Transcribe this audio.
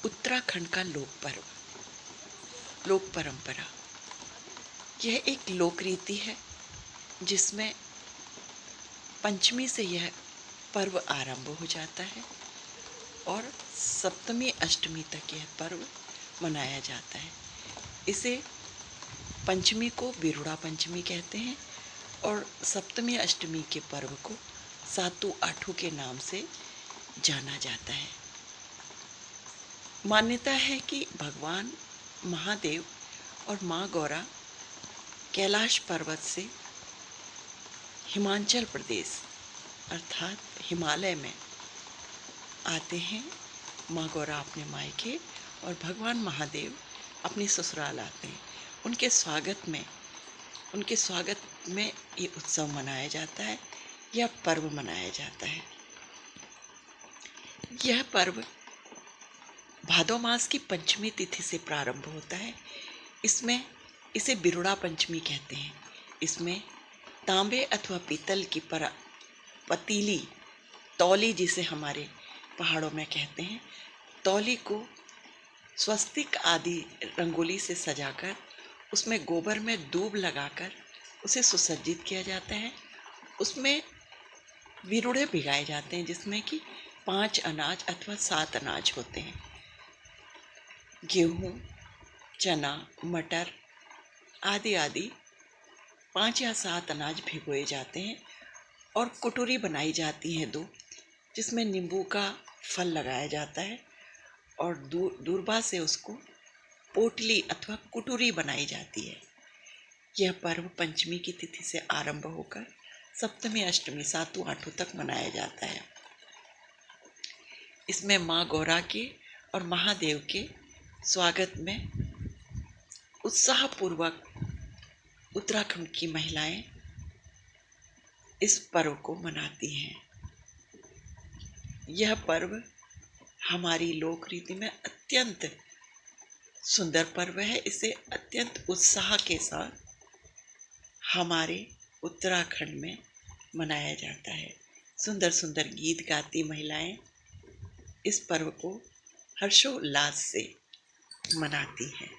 उत्तराखंड का लोक परंपरा। यह एक लोक रीति है जिसमें पंचमी से यह पर्व आरंभ हो जाता है और सप्तमी अष्टमी तक यह पर्व मनाया जाता है। इसे पंचमी को बिरुड़ा पंचमी कहते हैं और सप्तमी अष्टमी के पर्व को सातु आठू के नाम से जाना जाता है। मान्यता है कि भगवान महादेव और माँ गौरा कैलाश पर्वत से हिमाचल प्रदेश अर्थात हिमालय में आते हैं। माँ गौरा अपने मायके और भगवान महादेव अपने ससुराल आते हैं। उनके स्वागत में ये उत्सव मनाया जाता है, यह पर्व मनाया जाता है। यह पर्व भादो मास की पंचमी तिथि से प्रारंभ होता है। इसमें इसे बिरुड़ा पंचमी कहते हैं। इसमें तांबे अथवा पीतल की पतीली तौली, जिसे हमारे पहाड़ों में कहते हैं, तौली को स्वस्तिक आदि रंगोली से सजाकर उसमें गोबर में दूब लगाकर उसे सुसज्जित किया जाता है। उसमें बिरुड़े भिगाए जाते हैं जिसमें कि 5 अनाज अथवा 7 अनाज होते हैं। गेहूँ, चना, मटर आदि 5 या 7 अनाज भिगोए जाते हैं और कुटुरी बनाई जाती हैं 2, जिसमें नींबू का फल लगाया जाता है और दूरबा से उसको पोटली अथवा कुटुरी बनाई जाती है। यह पर्व पंचमी की तिथि से आरंभ होकर सप्तमी अष्टमी सातु आठों तक मनाया जाता है। इसमें माँ गौरा के और महादेव के स्वागत में उत्साहपूर्वक उत्तराखंड की महिलाएं इस पर्व को मनाती हैं। यह पर्व हमारी लोक रीति में अत्यंत सुंदर पर्व है। इसे अत्यंत उत्साह के साथ हमारे उत्तराखंड में मनाया जाता है। सुंदर सुंदर गीत गाती महिलाएं इस पर्व को हर्षोल्लास से मनाती हैं।